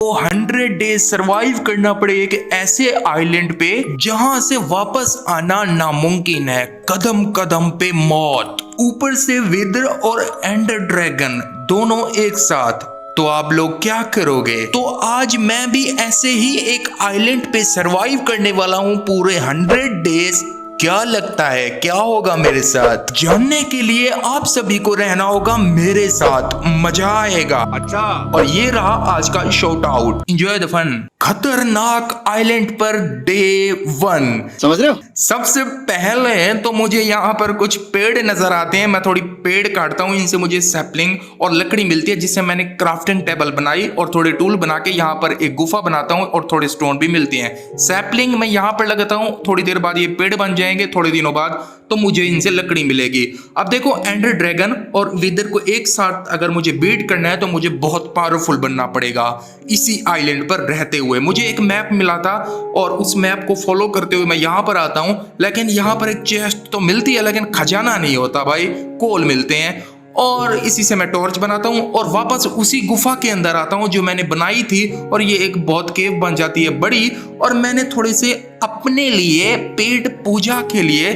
को 100 days survive करना पड़े एक ऐसे आइलैंड पे जहां से वापस आना नामुमकिन है। कदम कदम पे मौत, ऊपर से विदर और एंडर ड्रैगन दोनों एक साथ। तो आप लोग क्या करोगे? तो आज मैं भी ऐसे ही एक आइलैंड पे सरवाइव करने वाला हूं पूरे 100 डेज। क्या लगता है क्या होगा मेरे साथ? जानने के लिए आप सभी को रहना होगा मेरे साथ, मजा आएगा। अच्छा, और ये रहा आज का shout out. Enjoy the fun. खतरनाक आइलैंड पर डे 1। समझ रहे हो? सबसे पहले तो मुझे यहाँ पर कुछ पेड़ नजर आते हैं। मैं थोड़ी पेड़ काटता हूँ, इनसे मुझे सैपलिंग और लकड़ी मिलती है जिससे मैंने क्राफ्टिंग टेबल बनाई और थोड़े टूल बना के यहाँ पर एक गुफा बनाता हूँ और थोड़े स्टोन भी मिलते हैं। सैपलिंग मैं यहाँ पर लगाता हूँ, थोड़ी देर बाद ये पेड़ बन जाएंगे, थोड़े दिनों बाद तो मुझे इनसे लकड़ी मिलेगी। अब देखो, एंडर ड्रैगन और विदर को एक साथ अगर मुझे बीट करना है तो मुझे बहुत पावरफुल बनना पड़ेगा इसी आइलैंड पर रहते हुए। मुझे एक मैप मिला था और उस मैप को फॉलो करते हुए मैं यहाँ पर आता हूँ, लेकिन यहाँ पर एक चेस्ट तो मिलती है लेकिन खजाना नहीं होता भाई, कोल मिलते हैं। और इसी से मैं टॉर्च बनाता हूँ और वापस उसी गुफा के अंदर आता हूँ जो मैंने बनाई थी। और ये एक बहुत केव बन जाती है बड़ी, और मैंने थोड़े से अपने लिए पेट पूजा के लिए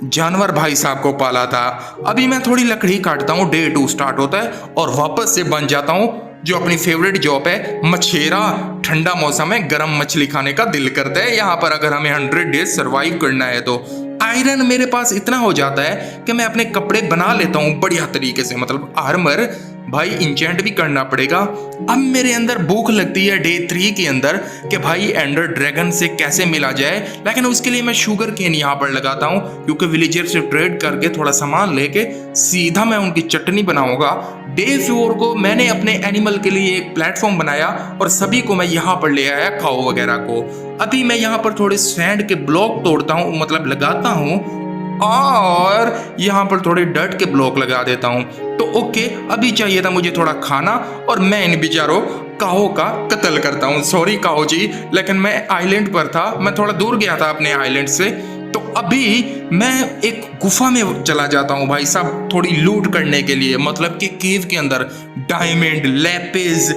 जानवर भाई साहब को पाला था। अभी मैं थोड़ी लकड़ी काटता हूँ, डे 2 स्टार्ट होता है और वापस से बन जाता हूँ जो अपनी फेवरेट जॉब है, मछेरा। ठंडा मौसम है, गरम मछली खाने का दिल करता है यहाँ पर अगर हमें 100 डेज सरवाइव करना है तो। आयरन मेरे पास इतना हो जाता है कि मैं अपने कपड़े बना लेता हूँ बढ़िया तरीके से, मतलब आर्मर भाई इंचेंट भी करना पड़ेगा। अब मेरे अंदर भूख लगती है डे 3 के अंदर कि भाई एंडर ड्रैगन से कैसे मिला जाए, लेकिन उसके लिए मैं शुगर केन यहाँ पर लगाता हूँ क्योंकि विलेजर से ट्रेड करके थोड़ा सामान लेके सीधा मैं उनकी चटनी बनाऊंगा। डे 4 को मैंने अपने एनिमल के लिए एक प्लेटफॉर्म बनाया और सभी को मैं यहाँ पर ले आया, खाओ वगैरह को। अभी मैं यहाँ पर थोड़े सैंड के ब्लॉक तोड़ता हूँ, मतलब लगाता हूँ, और यहाँ पर थोड़े डर्ट के ब्लॉक लगा देता हूँ। तो ओके, अभी चाहिए था मुझे थोड़ा खाना और मैं इन बेचारों काहो का कत्ल करता हूँ। सॉरी काहो जी, लेकिन मैं आइलैंड पर था, मैं थोड़ा दूर गया था अपने आइलैंड से। तो अभी मैं एक गुफा में चला जाता हूँ भाई साहब थोड़ी लूट करने के लिए, मतलब कि केव के अंदर डायमंड, लेपिस,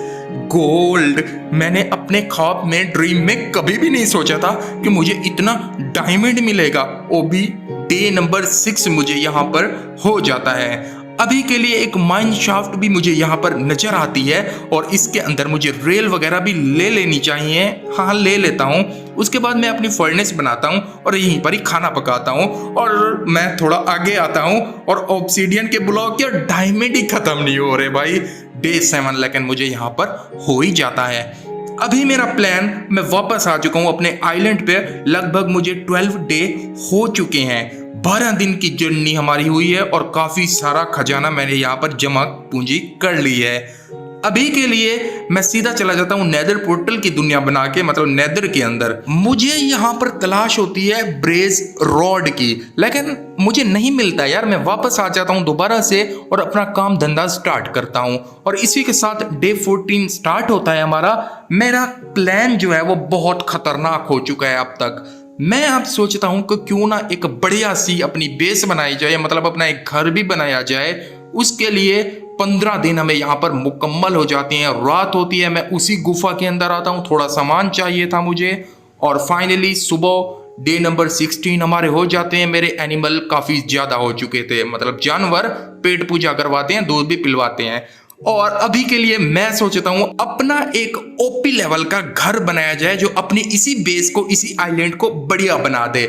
गोल्ड। मैंने अपने ख्वाब में, ड्रीम में कभी भी नहीं सोचा था कि मुझे इतना डायमंड मिलेगा। वो भी डे नंबर 6 मुझे यहाँ पर हो जाता है। अभी के लिए एक माइन शाफ्ट भी मुझे यहाँ पर नजर आती है और इसके अंदर मुझे रेल वगैरह भी ले लेनी चाहिए। हाँ, ले लेता हूँ। उसके बाद मैं अपनी फर्नेस बनाता हूँ और यहीं पर ही खाना पकाता हूँ। और मैं थोड़ा आगे आता हूँ और ऑब्सीडियन के ब्लॉक या डायमंड ही खत्म नहीं हो रहे भाई। डे 7 लेकिन मुझे यहाँ पर हो ही जाता है। अभी मेरा प्लान, मैं वापस आ चुका हूँ अपने आइलैंड पे। लगभग मुझे 12 डे हो चुके हैं। 12 दिन की जर्नी हमारी हुई है और काफी सारा खजाना मैंने यहाँ पर जमा पूंजी कर ली है। अभी के लिए मैं सीधा चला जाता हूँ नेदर पोर्टल की दुनिया बना के, मतलब नेदर के अंदर। मुझे यहाँ पर तलाश होती है ब्रेज रॉड की, लेकिन मुझे नहीं मिलता यार। मैं वापस आ जाता हूँ दोबारा से और अपना काम धंधा स्टार्ट करता हूँ। और इसी के साथ डे 14 स्टार्ट होता है हमारा। मेरा प्लान जो है वो बहुत खतरनाक हो चुका है अब तक। मैं अब सोचता हूं कि क्यों ना एक बढ़िया सी अपनी बेस बनाई जाए, मतलब अपना एक घर भी बनाया जाए। उसके लिए 15 दिन हमें यहाँ पर मुकम्मल हो जाती हैं। रात होती है, मैं उसी गुफा के अंदर आता हूँ, थोड़ा सामान चाहिए था मुझे। और फाइनली सुबह डे नंबर 16 हमारे हो जाते हैं। मेरे एनिमल काफी ज्यादा हो चुके थे, मतलब जानवर पेट पूजा करवाते हैं, दूध भी पिलवाते हैं। और अभी के लिए मैं सोचता हूं अपना एक ओपी लेवल का घर बनाया जाए जो अपनी इसी बेस को, इसी आइलैंड को बढ़िया बना दे।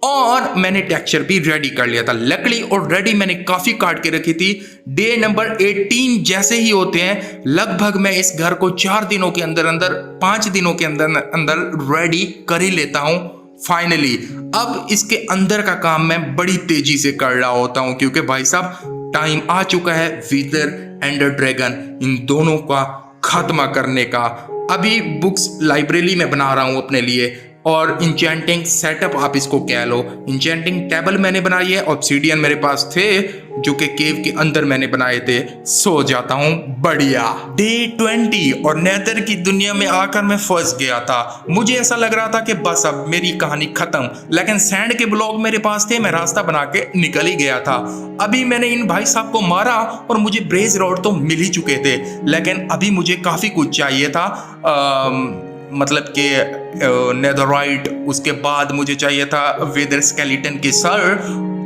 और मैंने टेक्सचर भी रेडी कर लिया था, लकड़ी और रेडी मैंने काफी काट के रखी थी। डे नंबर 18 जैसे ही होते हैं, लगभग मैं इस घर को 4 दिनों के अंदर अंदर, 5 दिनों के अंदर अंदर रेडी कर ही लेता हूं। फाइनली अब इसके अंदर का काम मैं बड़ी तेजी से कर रहा होता हूं क्योंकि भाई साहब टाइम आ चुका है विदर, एंडर ड्रैगन, इन दोनों का खात्मा करने का। अभी बुक्स लाइब्रेरी में बना रहा हूं अपने लिए, और इंचेंटिंग सेटअप आप इसको कह लो। इंचेंटिंग टेबल मैंने बनाई है, ऑब्सीडियन मेरे पास थे जो कि केव के अंदर मैंने बनाए थे। सो जाता हूँ बढ़िया। डे 20 और नेदर की दुनिया में आकर मैं फंस गया था। मुझे ऐसा लग रहा था कि बस अब मेरी कहानी खत्म, लेकिन सैंड के ब्लॉक मेरे पास थे, मैं रास्ता बना के निकल ही गया था। अभी मैंने इन भाई साहब को मारा और मुझे ब्रेज रॉड तो मिल ही चुके थे, लेकिन अभी मुझे काफी कुछ चाहिए था। मतलब कि नेदरराइट, उसके बाद मुझे चाहिए था वेदर स्केलेटन के सर,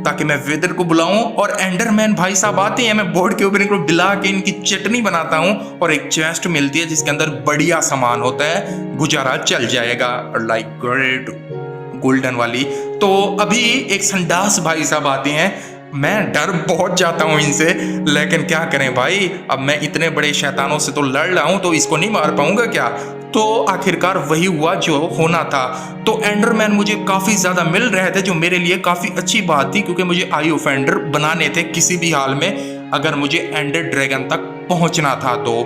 ताकि मैं वेदर को बुलाऊं। और एंडरमैन भाई साहब आते हैं, मैं बोर्ड के ऊपर इनको बिला के इनकी चटनी बनाता हूं और एक चेस्ट मिलती है जिसके अंदर बढ़िया सामान होता है, गुजारा चल जाएगा, लाइक ग्रेट गोल्डन वाली। तो अभी एक संडास भाई साहब आते हैं, मैं डर बहुत जाता हूँ इनसे, लेकिन क्या करें भाई, अब मैं इतने बड़े शैतानों से तो लड़ रहा हूँ, तो इसको नहीं मार पाऊंगा क्या। तो आखिरकार वही हुआ जो होना था। तो एंडरमैन मुझे काफ़ी ज़्यादा मिल रहे थे, जो मेरे लिए काफ़ी अच्छी बात थी, क्योंकि मुझे आई ऑफेंडर बनाने थे किसी भी हाल में, अगर मुझे एंडर ड्रैगन तक पहुंचना था तो।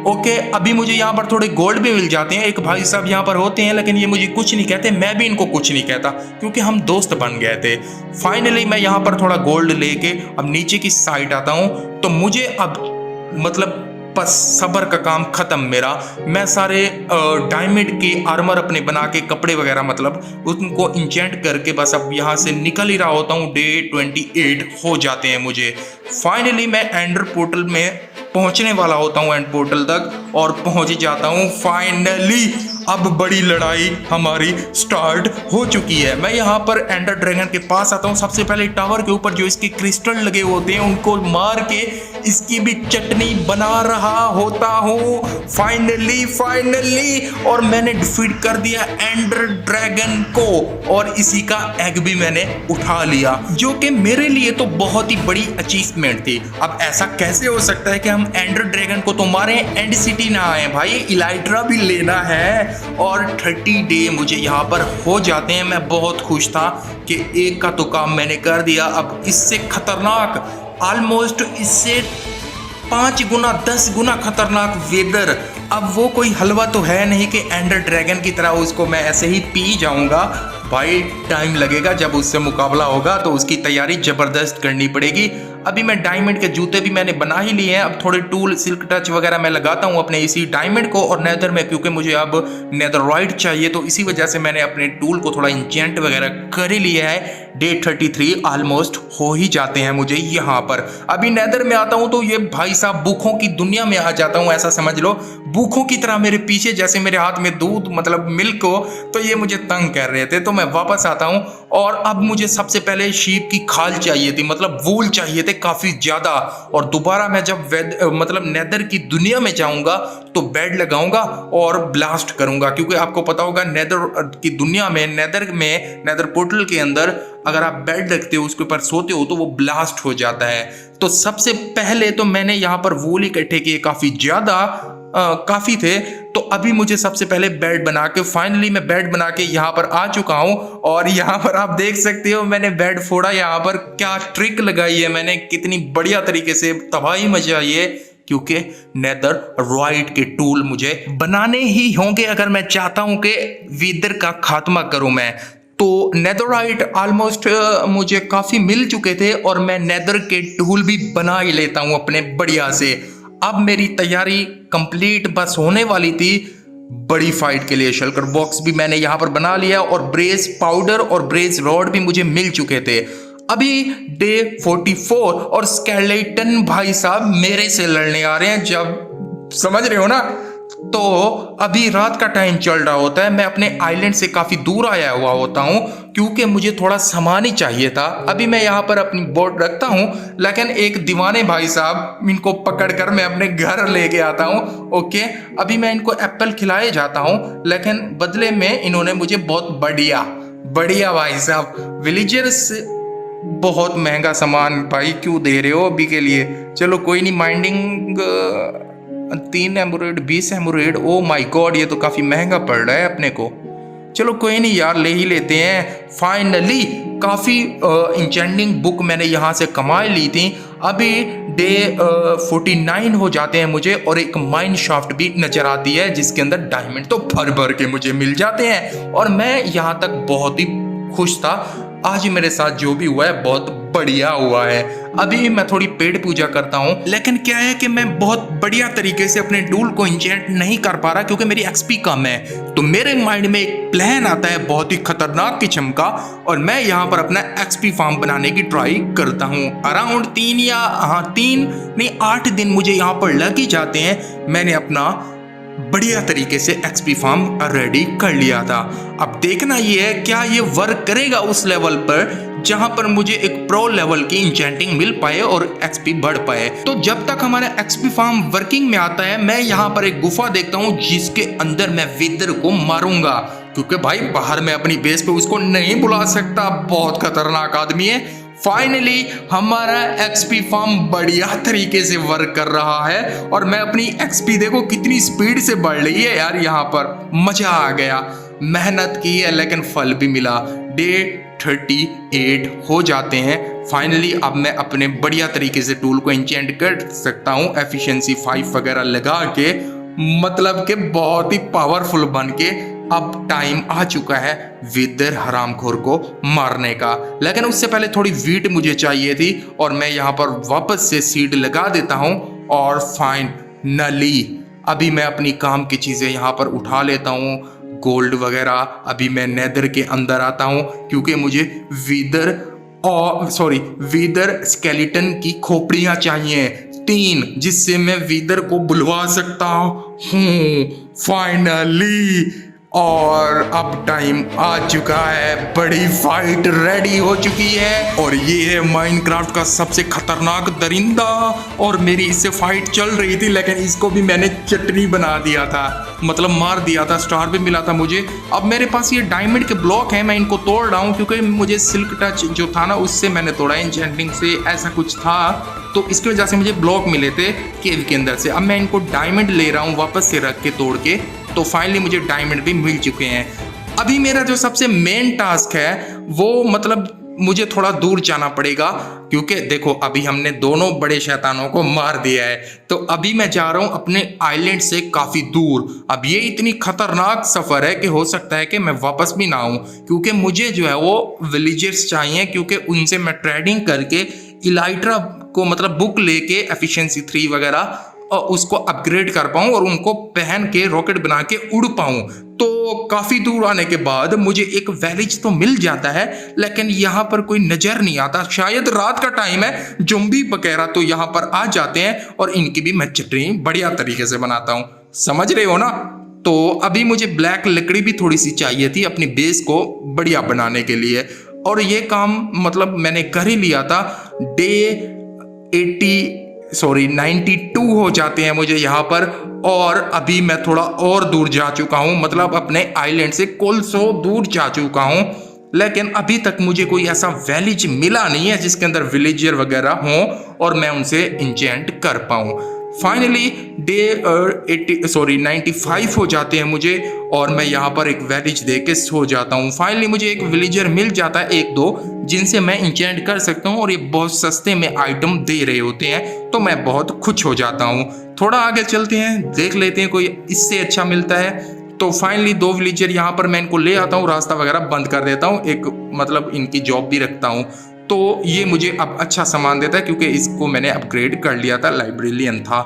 ओके, अभी मुझे यहाँ पर थोड़े गोल्ड भी मिल जाते हैं। एक भाई साहब यहाँ पर होते हैं, लेकिन ये मुझे कुछ नहीं कहते, मैं भी इनको कुछ नहीं कहता, क्योंकि हम दोस्त बन गए थे। फाइनली मैं यहाँ पर थोड़ा गोल्ड लेके अब नीचे की साइड आता हूँ। तो मुझे अब मतलब बस सबर का काम खत्म मेरा। मैं सारे डायमंड के आर्मर अपने बना के, कपड़े वगैरह मतलब उनको इंचेंट करके बस अब यहाँ से निकल ही रहा होता हूँ। डे 28 हो जाते हैं मुझे। फाइनली मैं एंडर पोर्टल में पहुंचने वाला होता हूं, एंड पोर्टल तक, और पहुंच जाता हूं फाइनली। अब बड़ी लड़ाई हमारी स्टार्ट हो चुकी है। मैं यहाँ पर एंडर ड्रैगन के पास आता हूँ। सबसे पहले टावर के ऊपर जो इसके क्रिस्टल लगे होते हैं उनको मार के इसकी भी चटनी बना रहा होता हूँ। फाइनली और मैंने डिफीट कर दिया एंडर ड्रैगन को, और इसी का एग भी मैंने उठा लिया, जो कि मेरे लिए तो बहुत ही बड़ी अचीवमेंट थी। अब ऐसा कैसे हो सकता है कि हम एंडर ड्रैगन को तो मारे, एंड सिटी ना आए भाई, इलाइट्रा भी लेना है। और 30 डे मुझे यहाँ पर हो जाते हैं। मैं बहुत खुश था कि एक का तो काम मैंने कर दिया। अब इससे खतरनाक, ऑलमोस्ट इससे 5 गुना 10 गुना खतरनाक वेदर, अब वो कोई हलवा तो है नहीं कि एंडर ड्रैगन की तरह उसको मैं ऐसे ही पी जाऊंगा भाई। टाइम लगेगा, जब उससे मुकाबला होगा तो उसकी तैयारी जबरदस्त करनी पड़ेगी। अभी मैं डायमंड के जूते भी मैंने बना ही लिए हैं। अब थोड़े टूल, सिल्क टच वगैरह मैं लगाता हूँ अपने इसी डायमंड को और नेदर में, क्योंकि मुझे अब नेदरराइट चाहिए, तो इसी वजह से मैंने अपने टूल को थोड़ा इंचेंट वगैरह कर ही लिया है। डे 33 ऑलमोस्ट हो ही जाते हैं मुझे यहाँ पर। अभी नेदर में आता हूँ तो ये भाई साहब भूखों की दुनिया में आ जाता हूँ, ऐसा समझ लो। भूखों की तरह मेरे पीछे, जैसे मेरे हाथ में दूध मतलब मिल्क हो, तो ये मुझे तंग कर रहे थे। तो मैं वापस आता हूँ, और अब मुझे सबसे पहले शीप की खाल चाहिए थी, मतलब वूल चाहिए थे काफी ज्यादा। और दोबारा मैं जब मतलब नेदर की दुनिया में जाऊंगा तो बेड लगाऊंगा और ब्लास्ट करूंगा, क्योंकि आपको पता होगा नेदर की दुनिया में, नेदर पोर्टल के अंदर अगर आप बेड रखते हो, उसके ऊपर सोते हो, तो वो ब्लास्ट हो जाता है। तो सबसे पहले तो मैंने यहाँ पर वूल इकट्ठे किए, काफी ज्यादा, काफी थे। तो अभी मुझे सबसे पहले बेड बना के, फाइनली मैं बेड बना के यहाँ पर आ चुका हूँ। और यहाँ पर आप देख सकते हो मैंने बेड फोड़ा, यहाँ पर क्या ट्रिक लगाई है मैंने, कितनी बढ़िया तरीके से तबाही मचाई है, क्योंकि नेदरराइट के टूल मुझे बनाने ही होंगे अगर मैं चाहता हूं कि वेदर का खात्मा करूं मैं। तो नेदरराइट ऑलमोस्ट मुझे काफी मिल चुके थे, और मैं नेदर के टूल भी बना ही लेता हूं अपने बढ़िया से। अब मेरी तैयारी कंप्लीट बस होने वाली थी बड़ी फाइट के लिए। शल्कर बॉक्स भी मैंने यहाँ पर बना लिया, और ब्रेस पाउडर और ब्रेस रॉड भी मुझे मिल चुके थे। अभी डे 44 और स्केलेटन भाई साहब मेरे से लड़ने आ रहे हैं, जब समझ रहे हो ना। तो अभी रात का टाइम चल रहा होता है, मैं अपने आइलैंड से काफी दूर आया हुआ होता हूँ, क्योंकि मुझे थोड़ा सामान ही चाहिए था। अभी मैं यहाँ पर अपनी बोट रखता हूँ, लेकिन एक दीवाने भाई साहब, इनको पकड़कर मैं अपने घर लेके आता हूँ। ओके, अभी मैं इनको एप्पल खिलाए जाता हूँ, लेकिन बदले में इन्होंने मुझे बहुत बढ़िया भाई साहब, विलेजर्स बहुत महंगा सामान भाई क्यों दे रहे हो अभी के लिए। चलो कोई नहीं, माइंडिंग 3 एमोरेड 20 एमोरेड, ओ माय गॉड, ये तो काफी महंगा पड़ रहा है अपने को। चलो कोई नहीं यार, ले ही लेते हैं। फाइनली काफी इंचेंडिंग बुक मैंने यहाँ से कमा ली थी। अभी डे 49 हो जाते हैं मुझे, और एक माइन शाफ्ट भी नजर आती है जिसके अंदर डायमंड तो भर भर के मुझे मिल जाते हैं, और मैं यहाँ तक बहुत ही खुश था। आज मेरे साथ जो भी हुआ है बहुत बढ़िया हुआ है। अभी मैं थोड़ी पेड़ पूजा करता हूँ, लेकिन क्या है कि मैं बहुत बढ़िया तरीके से अपने टूल को इंचेंट नहीं कर पा रहा क्योंकि मेरी एक्सपी कम है। तो मेरे माइंड में एक प्लान आता है बहुत ही खतरनाक किस्म का, और मैं यहाँ पर अपना एक्सपी फार्म बनाने की ट्राई करता हूँ। अराउंड 8 दिन मुझे यहाँ पर लग ही जाते हैं। मैंने अपना बढ़िया तरीके से एक्सपी फार्म रेडी कर लिया था। अब देखना ये है क्या ये वर्क करेगा उस लेवल पर जहां पर मुझे एक प्रो लेवल की इंचेंटिंग मिल पाए और एक्सपी बढ़ पाए। तो जब तक हमारा एक्सपी फार्म वर्किंग में आता है, मैं यहाँ पर एक गुफा देखता हूँ जिसके अंदर मैं विदर को मारूंगा, क्योंकि भाई बाहर मैं अपनी बेस पे उसको नहीं बुला सकता, बहुत खतरनाक आदमी है। फाइनली हमारा एक्सपी फार्म बढ़िया तरीके से वर्क कर रहा है और मैं अपनी एक्सपी देखो कितनी स्पीड से बढ़ रही है यार। यहाँ पर मजा आ गया, मेहनत की है लेकिन फल भी मिला। डे 38 हो जाते हैं। फाइनली अब मैं अपने बढ़िया तरीके से टूल को इंचेंट कर सकता हूँ एफिशिएंसी 5 वगैरह लगा के, मतलब कि बहुत ही पावरफुल बन के। अब टाइम आ चुका है विदर हरामखोर को मारने का, लेकिन उससे पहले थोड़ी वीट मुझे चाहिए थी और मैं यहाँ पर वापस से सीड लगा देता हूँ। और फाइनली अभी मैं अपनी काम की चीजें यहाँ पर उठा लेता हूँ, गोल्ड वगैरह। अभी मैं नेदर के अंदर आता हूँ क्योंकि मुझे वीदर स्केलेटन की खोपड़ियाँ चाहिए 3, जिससे मैं वीदर को बुलवा सकता हूँ फाइनली। और अब टाइम आ चुका है, बड़ी फाइट रेडी हो चुकी है और ये है माइनक्राफ्ट का सबसे खतरनाक दरिंदा। और मेरी इससे फाइट चल रही थी लेकिन इसको भी मैंने चटनी बना दिया था, मतलब मार दिया था, स्टार भी मिला था मुझे। अब मेरे पास ये डायमंड के ब्लॉक हैं, मैं इनको तोड़ रहा हूँ क्योंकि मुझे सिल्क टच जो था ना उससे मैंने तोड़ा, एन्चेंटिंग से ऐसा कुछ था, तो इसकी वजह से मुझे ब्लॉक मिले थे केव के अंदर से। अब मैं इनको डायमंड ले रहा हूँ वापस से रख के तोड़ के, तो फाइनली मुझे डायमंड भी मिल चुके हैं। अभी मेरा जो सबसे मेन टास्क है वो मतलब मुझे थोड़ा दूर जाना पड़ेगा, क्योंकि देखो अभी हमने दोनों बड़े शैतानों को मार दिया है। तो अभी मैं जा रहा हूँ अपने आइलैंड से काफ़ी दूर। अब ये इतनी खतरनाक सफ़र है कि हो सकता है कि मैं वापस भी ना आऊँ, क्योंकि मुझे जो है वो विलेजर्स चाहिए, क्योंकि उनसे मैं ट्रेडिंग करके इलाइट्रा को मतलब बुक लेके एफिशिएंसी 3 वगैरह और उसको अपग्रेड कर पाऊँ और उनको पहन के रॉकेट बना के उड़ पाऊँ। तो काफ़ी दूर आने के बाद मुझे एक विलेज तो मिल जाता है, लेकिन यहाँ पर कोई नज़र नहीं आता। शायद रात का टाइम है, ज़ॉम्बी वगैरह तो यहाँ पर आ जाते हैं और इनकी भी मैं चटनी बढ़िया तरीके से बनाता हूँ, समझ रहे हो ना। तो अभी मुझे ब्लैक लकड़ी भी थोड़ी सी चाहिए थी अपनी बेस को बढ़िया बनाने के लिए, और ये काम मतलब मैंने कर ही लिया था। डे 92 हो जाते हैं मुझे यहाँ पर, और अभी मैं थोड़ा और दूर जा चुका हूँ, मतलब अपने आइलैंड से कुल 100 दूर जा चुका हूँ। लेकिन अभी तक मुझे कोई ऐसा विलेज मिला नहीं है जिसके अंदर विलेजर वगैरह हों और मैं उनसे इंचेंट कर पाऊँ। फाइनली डे 95 हो जाते हैं मुझे, और मैं यहाँ पर एक विलेज देख के सो जाता हूँ। फाइनली मुझे एक विलेजर मिल जाता है, 1-2 जिनसे मैं इंचेंट कर सकता हूँ, और ये बहुत सस्ते में आइटम दे रहे होते हैं, तो मैं बहुत खुश हो जाता हूँ। थोड़ा आगे चलते हैं, देख लेते हैं कोई इससे अच्छा मिलता है। तो फाइनली 2 विलेजर यहाँ पर मैं इनको ले आता हूँ, रास्ता वगैरह बंद कर देता हूँ, एक मतलब इनकी जॉब भी रखता हूँ। तो ये मुझे अब अच्छा सामान देता है क्योंकि इसको मैंने अपग्रेड कर लिया था, लाइब्रेरियन था।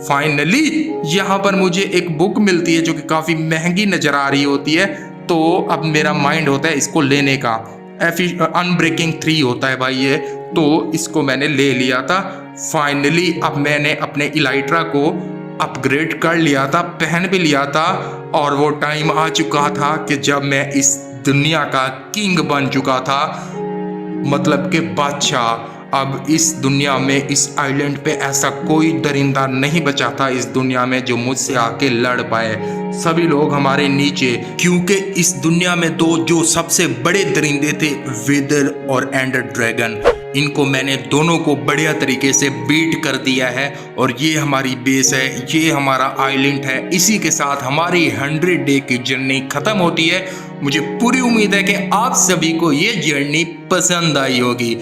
फाइनली यहाँ पर मुझे एक बुक मिलती है जो कि काफ़ी महंगी नज़र आ रही होती है, तो अब मेरा माइंड होता है इसको लेने का। अनब्रेकिंग 3 होता है भाई ये, तो इसको मैंने ले लिया था। फाइनली अब मैंने अपने इलाइट्रा को अपग्रेड कर लिया था, पहन भी लिया था, और वो टाइम आ चुका था कि जब मैं इस दुनिया का किंग बन चुका था, मतलब कि बादशाह। अब इस दुनिया में, इस आइलैंड पे ऐसा कोई दरिंदा नहीं बचा था इस दुनिया में जो मुझसे आके लड़ पाए। सभी लोग हमारे नीचे, क्योंकि इस दुनिया में 2 जो सबसे बड़े दरिंदे थे, विदर और एंडर ड्रैगन, इनको मैंने दोनों को बढ़िया तरीके से बीट कर दिया है। और ये हमारी बेस है, ये हमारा आइलैंड है। इसी के साथ हमारी 100 डे की जर्नी खत्म होती है। मुझे पूरी उम्मीद है कि आप सभी को ये जर्नी पसंद आई होगी।